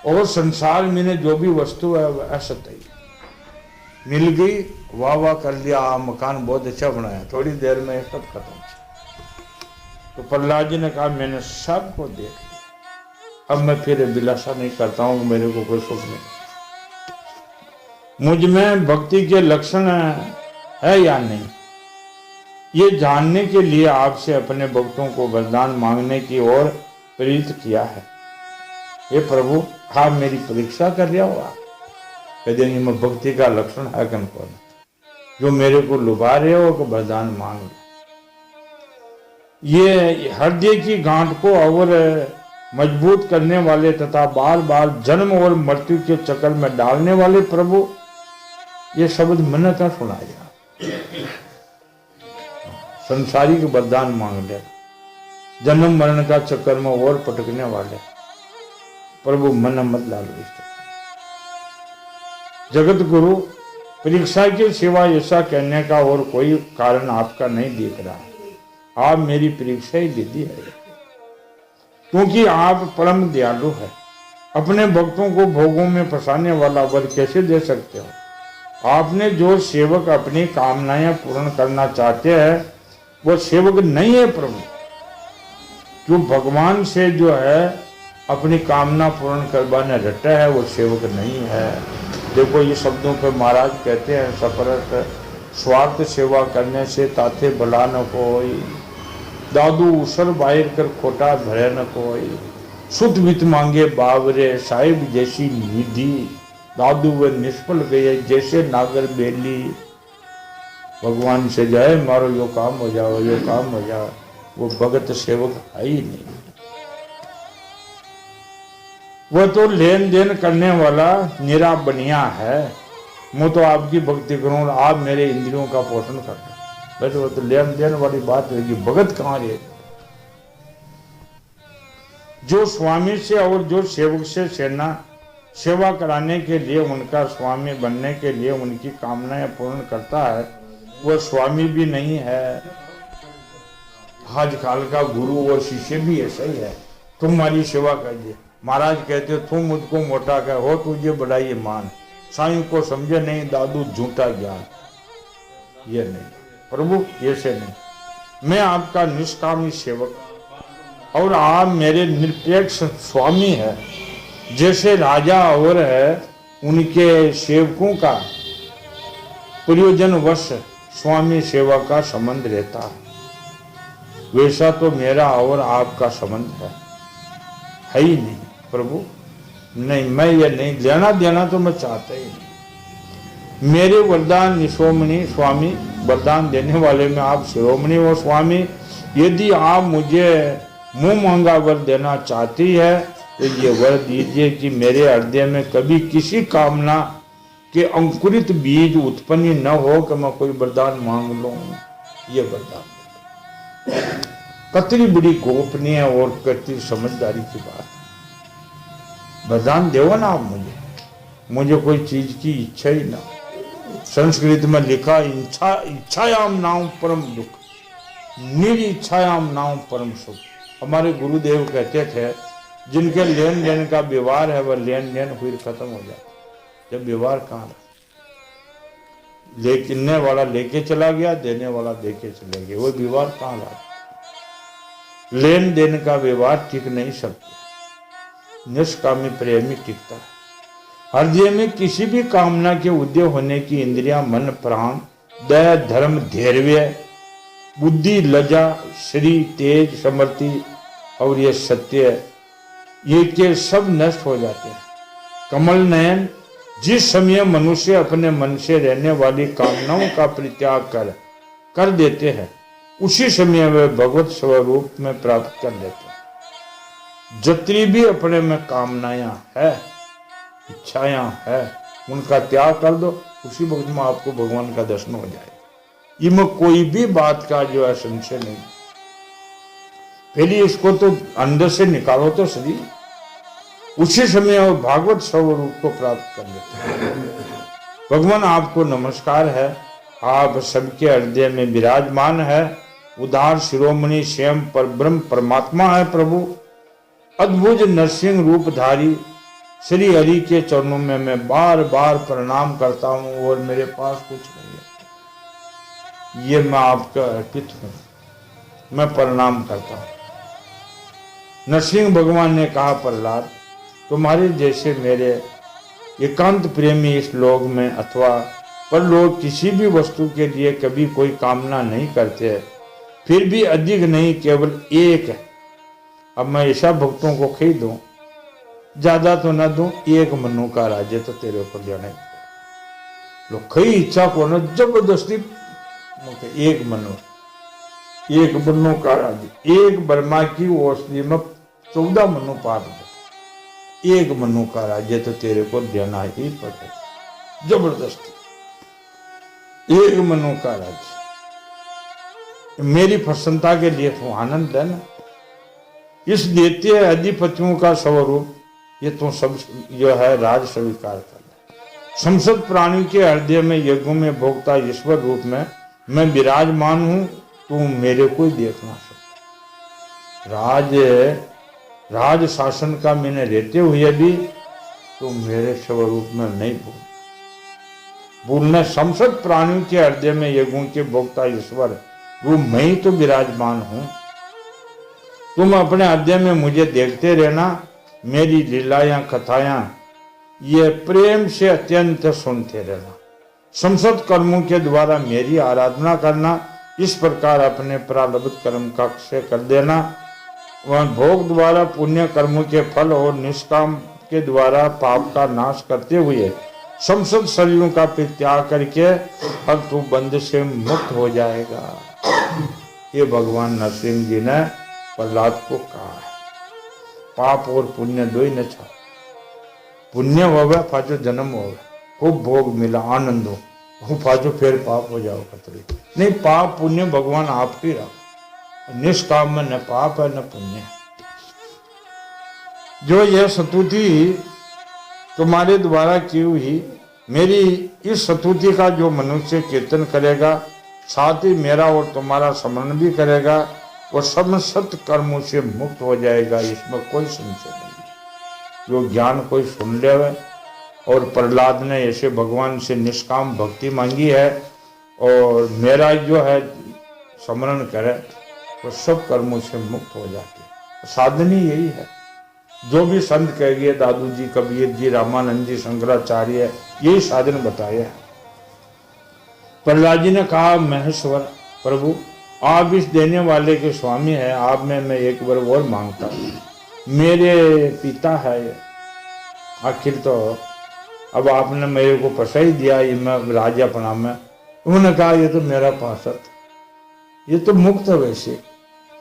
और संसार में जो भी वस्तु है वह असत्य है। मिल गई, वाह वाह कर लिया, मकान बहुत अच्छा बनाया, थोड़ी देर में सब खत्म। तो प्रहलाद जी ने कहा मैंने सबको देख लिया, अब मैं फिर अभिलाषा नहीं करता हूँ, मेरे को कोई सुख नहीं। मुझ में भक्ति के लक्षण है या नहीं, ये जानने के लिए आपसे अपने भक्तों को वरदान मांगने की ओर प्रेरित किया है। हे प्रभु, आप मेरी परीक्षा कर रहे हो, आप कहते हैं मैं भक्ति का लक्षण है कन कौन जो मेरे को लुभा रहे हो कि वरदान मांग लो। ये हृदय की गांठ को और मजबूत करने वाले तथा बार बार जन्म और मृत्यु के चक्कर में डालने वाले प्रभु, ये शब्द मन्नता सुनाया। संसारिक वरदान मांग ले, जन्म मरण का चक्कर में और पटकने वाले प्रभु, मन मत डालो इस जगत गुरु, परीक्षा के सिवा ऐसा कहने का और कोई कारण आपका नहीं दिख रहा। आप मेरी परीक्षा ही दे दी है, क्योंकि आप परम दयालु है। अपने भक्तों को भोगों में फंसाने वाला वर कैसे दे सकते हो? आपने जो सेवक अपनी कामनाएं पूर्ण करना चाहते हैं वो सेवक नहीं है प्रभु। जो भगवान से जो है अपनी कामना पूर्ण करवाने रटा है वो सेवक नहीं है। देखो ये शब्दों पे महाराज कहते हैं, सफरत स्वार्थ सेवा करने से ताथे भला न कोई, दादू उसर बाहर कर खोटा भरे न कोई, सुत वित मांगे बावरे साहिब जैसी निधि, दादू वे निष्फल गए जैसे नागर बेली। भगवान से जाए मारो यो काम हो जाओ, यो काम हो जाओ, वो भगत सेवक है ही नहीं। वह तो लेन देन करने वाला निरा बनिया है। मैं तो आपकी भक्ति करूं, आप मेरे इंद्रियों का पोषण कर रहे, बस वो तो लेन देन वाली बात रहेगी, भगत कहाँ रहे? जो स्वामी से और जो सेवक से सेवा कराने के लिए, उनका स्वामी बनने के लिए उनकी कामनाएं पूर्ण करता है, वह स्वामी भी नहीं है। आजकल का गुरु और शिष्य भी ऐसा ही है, तुम हमारी सेवा कीजिए। महाराज कहते तुम मुझको मोटा कह हो, तुझे बढ़ाइए मान, साईं को समझे नहीं दादू झूठा ज्ञान। ये नहीं प्रभु, ऐसे नहीं। मैं आपका निष्कामी सेवक और आप मेरे निरपेक्ष स्वामी है। जैसे राजा और है उनके सेवकों का प्रयोजनवश स्वामी सेवा का संबंध रहता है, वैसा तो मेरा और आपका संबंध है ही नहीं प्रभु। नहीं, मैं ये नहीं लेना देना तो मैं चाहता ही नहीं। मेरे वरदान निशोमणि स्वामी, वरदान देने वाले में आप शिरोमणि हो स्वामी। यदि आप मुझे मुंह मांगा वर देना चाहती है तो ये वर दीजिए कि मेरे हृदय में कभी किसी कामना के अंकुरित बीज उत्पन्न न हो कि मैं कोई वरदान मांग लूं। ये वरदान कतरी बड़ी गोपनीय और कतरी समझदारी की बात। वरदान देवो ना आप मुझे कोई चीज की इच्छा ही ना। संस्कृत में लिखा इच्छायाम नाम परम दुख, निरिच्छायाम नाम परम सुख। हमारे गुरुदेव कहते थे जिनके लेन देन का व्यवहार है वह लेन देन फिर खत्म हो जाता। जब व्यवहार कहाँ रहा, लेने वाला लेके चला गया, देने वाला देके चले गए, वो व्यवहार कहाँ रहा? लेन देन का व्यवहार टिक नहीं सकता, निष्कामी प्रेमी टिकता है। हृदय में किसी भी कामना के उदय होने की इंद्रियां मन प्राण दया धर्म धैर्य बुद्धि लज्जा श्री तेज समृद्धि और ये सत्य ये के सब नष्ट हो जाते हैं। कमल नयन जिस समय मनुष्य अपने मन से रहने वाली कामनाओं का परित्याग कर देते हैं उसी समय वे भगवत स्वरूप में प्राप्त कर लेते हैं। जितनी भी अपने में कामनाएं है इच्छाएं है उनका त्याग कर दो, उसी वक्त में आपको भगवान का दर्शन हो जाएगा। इनमें कोई भी बात का जो है संशय नहीं। पहले इसको तो अंदर से निकालो तो सही, उसी समय वो भागवत स्वरूप को प्राप्त कर लेते हैं। भगवान आपको नमस्कार है, आप सबके हृदय में विराजमान है। उदार शिरोमणि स्वयं पर ब्रह्म परमात्मा है प्रभु। अद्भुत नरसिंह रूपधारी श्री हरि के चरणों में मैं बार बार प्रणाम करता हूँ और मेरे पास कुछ नहीं है, ये मैं आपका अर्पित हूँ, मैं प्रणाम करता हूँ। नरसिंह भगवान ने कहा, प्रहलाद तुम्हारे जैसे मेरे एकांत प्रेमी इस लोक में अथवा पर लोग किसी भी वस्तु के लिए कभी कोई कामना नहीं करते, फिर भी अधिक नहीं केवल एक है। अब मैं ऐसा भक्तों को खी दूं, ज्यादा तो ना दूं, एक मनु का राज्य तो तेरे ऊपर जाने लोग कई इच्छा को न जबरदस्ती एक मनु का राज्य, एक ब्रह्मा की औषधि में 14 मनु पाप दे, एक मनु का राज्य तो तेरे को देना ही पड़ेगा जबरदस्ती, एक मनु का राज्य। मेरी प्रसन्नता के लिए तो आनंद है ना। इस देते अधिपतियों का स्वरूप ये तो सब जो है राज स्वीकार कर। संसद प्राणी के हृदय में यज्ञों में भोक्ता ईश्वर रूप में मैं विराजमान हूं, तू मेरे को देख ना सकता। राज शासन का मैंने रहते हुए भी तू मेरे स्वरूप में नहीं भूलना। संसद प्राणियों के हृदय में यज्ञों के भोक्ता ईश्वर रूप मैं ही तो विराजमान हूं। तुम अपने हृदय में मुझे देखते रहना, मेरी लीलायां कथायां ये प्रेम से अत्यंत सुनते रहना। संसद कर्मों के द्वारा मेरी आराधना करना, इस प्रकार अपने प्रारब्ध कर्म का क्षय कर देना। वह भोग द्वारा पुण्य कर्मों के फल और निष्काम के द्वारा पाप का नाश करते हुए संसद शरीरों का त्याग करके अब तू बंध से मुक्त हो जाएगा। ये भगवान नरसिंह जी ने प्रहलाद को कहा है। पाप और पुण्य दो ही न छा, पुण्य होगा पाचो जन्म होगा, खूब भोग मिला आनंद हो, पाचो फिर पाप हो जाओ खतरे नहीं। पाप पुण्य भगवान आप ही रखो, निष्काम में न पाप है न पुण्य। जो यह स्तुति तुम्हारे द्वारा की हुई, मेरी इस स्तुति का जो मनुष्य कीर्तन करेगा, साथ ही मेरा और तुम्हारा स्मरण भी करेगा, वो सब सत्य कर्मों से मुक्त हो जाएगा, इसमें कोई संशय नहीं। जो ज्ञान कोई सुन ले, और प्रहलाद ने ऐसे भगवान से निष्काम भक्ति मांगी है और मेरा जो है स्मरण करे, वो सब कर्मों से मुक्त हो जाते हैं। साधन ही यही है। जो भी संत कह गए, दादू जी, कबीर जी, रामानंद जी, शंकराचार्य, यही साधन बताया है। प्रहलाद जी ने कहा, महेश्वर प्रभु आप इस देने वाले के स्वामी हैं, आप में मैं एक बार और मांगता हूँ। मेरे पिता है, आखिर तो अब आपने मेरे को फंसा ही दिया, ये मैं राजापना में। उन्होंने कहा ये तो मेरा पार्षद, ये तो मुक्त है वैसे,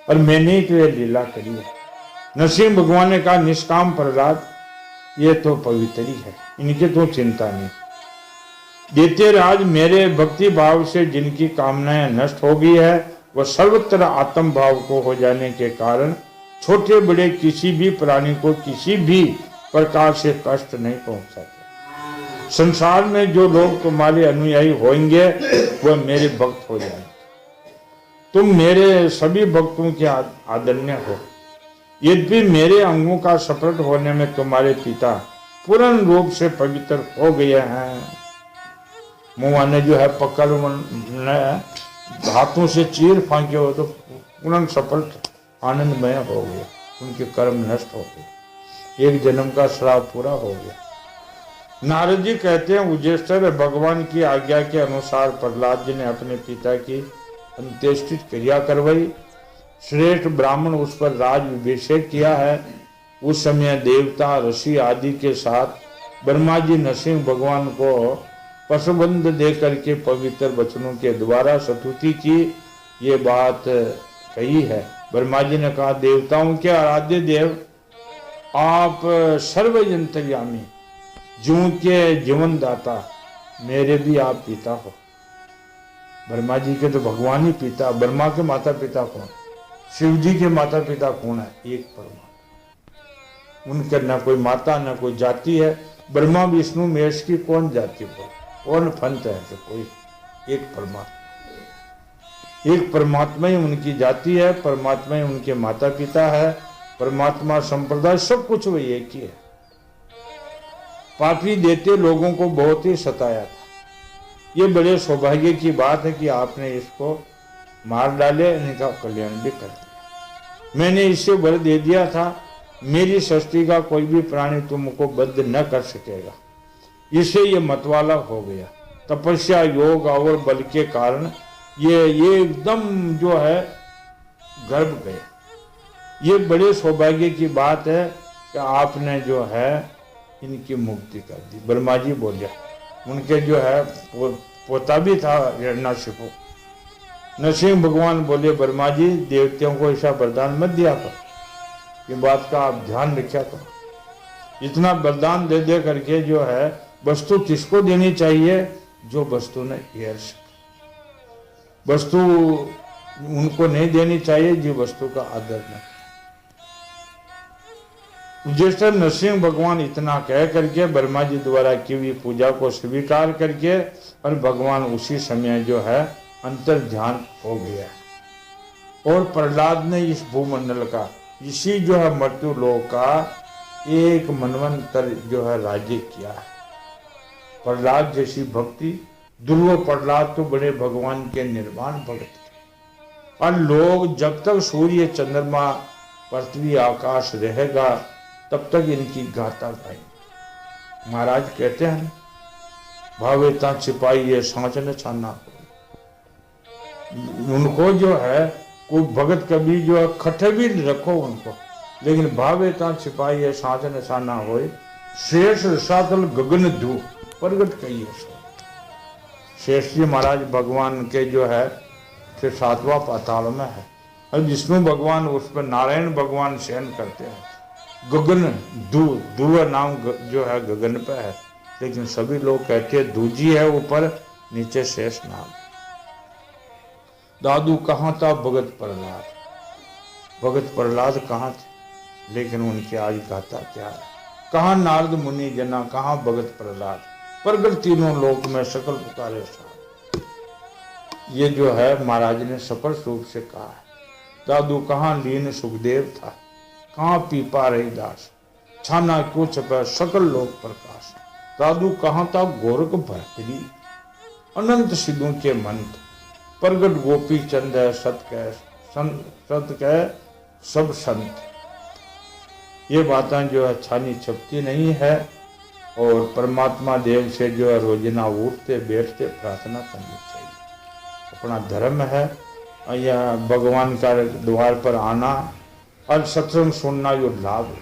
और मैंने ही तो ये लीला करी है। नरसिंह भगवान ने कहा, निष्काम प्रहलाद ये तो पवित्र ही है, इनकी तो चिंता नहीं। देते राज मेरे भक्ति भाव से जिनकी कामनाएं नष्ट हो गई है, वह सर्वत्र आत्म भाव को हो जाने के कारण छोटे बड़े किसी भी प्राणी को किसी भी प्रकार से कष्ट नहीं पहुंचाते। संसार में जो लोग तुम्हारे अनुयायी होंगे वह मेरे भक्त हो जाएंगे। तुम मेरे सभी भक्तों के आदरणीय हो। यद्यपि मेरे अंगों का सप्रट होने में तुम्हारे पिता पूर्ण रूप से पवित्र हो गए हैं। मुआ ने जो है पकड़ हाथों से चीर फांके हो तो पूर्ण सफलता आनंदमय हो गया, उनके कर्म नष्ट हो गए, एक जन्म का श्राप पूरा हो गया। नारद जी कहते हैं, उजेश्वर भगवान की आज्ञा के अनुसार प्रहलाद जी ने अपने पिता की अंत्येष्टि क्रिया करवाई। श्रेष्ठ ब्राह्मण उस पर राज अभिषेक किया है। उस समय देवता ऋषि आदि के साथ ब्रह्मा जी नरसिंह भगवान को पशुबंध दे करके पवित्र वचनों के द्वारा स्तुति की, ये बात कही है। ब्रह्मा जी ने कहा, देवताओं के आराध्य देव, आप सर्वयंतर्यामी, जीव के जीवन दाता, मेरे भी आप पिता हो। ब्रह्मा जी के तो भगवान ही पिता। ब्रह्मा के माता पिता कौन? शिव जी के माता पिता कौन है? एक परमात्मा। उनके न कोई माता न कोई जाति है। ब्रह्मा विष्णु महेश की कौन जाति हो, कौन पंथ है? तो कोई एक परमात्मा, एक परमात्मा ही उनकी जाति है, परमात्मा ही उनके माता पिता है, परमात्मा संप्रदाय सब कुछ वही एक ही है। पापी देते लोगों को बहुत ही सताया था। ये बड़े सौभाग्य की बात है कि आपने इसको मार डाले, इनका कल्याण भी कर दिया। मैंने इससे वर दे दिया था, मेरी सृष्टि का कोई भी प्राणी तुमको बद्ध न कर सकेगा। इससे ये मतवाला हो गया। तपस्या, योग और बल के कारण ये एकदम जो है गर्भ गया। ये बड़े सौभाग्य की बात है कि आपने जो है इनकी मुक्ति कर दी। ब्रह्मा जी बोले, उनके जो है पोता भी था हिरण्याकशिपु। नरसिंह भगवान बोले, ब्रह्मा जी देवताओं को ऐसा वरदान मत दिया करो, ये बात का आप ध्यान रखा करो। इतना वरदान दे दे करके जो है वस्तु किसको देनी चाहिए? जो वस्तु ने ईर्ष की। वस्तु उनको नहीं देनी चाहिए जो वस्तु का आदर न। जैसे नरसिंह भगवान इतना कह करके ब्रह्मा जी द्वारा की हुई पूजा को स्वीकार करके और भगवान उसी समय जो है अंतर ध्यान हो गया। और प्रहलाद ने इस भूमंडल का, इसी जो है मृत्यु लोक का एक मनवंतर जो है राज्य किया है। प्रहलाद जैसी भक्ति दुर्लभ। प्रहलाद तो बड़े भगवान के निर्वाण भक्त थे। और लोग जब तक सूर्य चंद्रमा पृथ्वी आकाश रहेगा तब तक इनकी गाथा गाएंगे। महाराज कहते हैं, भावेता छिपाइए सांचन छाना। उनको जो है कोई भगत कभी जो है खटे भी रखो उनको, लेकिन भावेता छिपाइए सांचन छाना होए। शेष रसातल गगन धू प्रगट कहिए। शेष जी महाराज भगवान के जो है फिर 7वां पाताल में है और विष्णु भगवान उस पर नारायण भगवान शयन करते हैं। गगन धू नाम जो है गगन पे है, लेकिन सभी लोग कहते हैं दूजी है ऊपर, नीचे शेष नाम। दादू कहाँ था भगत प्रहलाद? भगत प्रहलाद कहाँ थे? लेकिन उनकी आज गाथा क्या है? कहाँ नारद मुनि जना, कहाँ भगत प्रहलाद? प्रगट तीनों लोक में सकल पुकारे साथ। ये जो है महाराज ने स्पष्ट रूप से कहा है। दादू कहाँ लीन सुखदेव था, कहाँ पीपा रहीदास, छाना क्यों छपा सकल लोक प्रकाश। दादू कहाँ था गोरख भरतरी, अनंत सिद्धों के मंत्र, प्रगट गोपी चंद है सत कह सब संत। ये बातें जो है छानी छपती नहीं है और परमात्मा देव से जो है रोजना उठते बैठते प्रार्थना करनी चाहिए। अपना धर्म है या भगवान का द्वार पर आना और सत्संग सुनना जो लाभ है।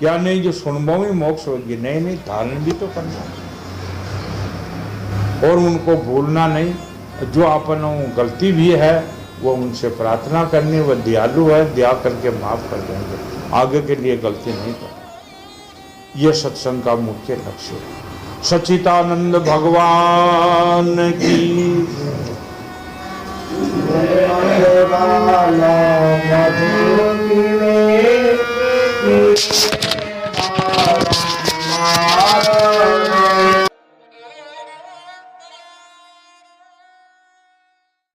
या नहीं जो सुनबो ही मोक्ष होगी, नहीं धारण भी तो करना और उनको भूलना नहीं। जो अपन गलती भी है वो उनसे प्रार्थना करनी, वो दयालु है, दया करके माफ कर देंगे, आगे के लिए गलती नहीं करनी। ये सत्संग का मुख्य लक्ष्य है। सच्चिदानंद भगवान की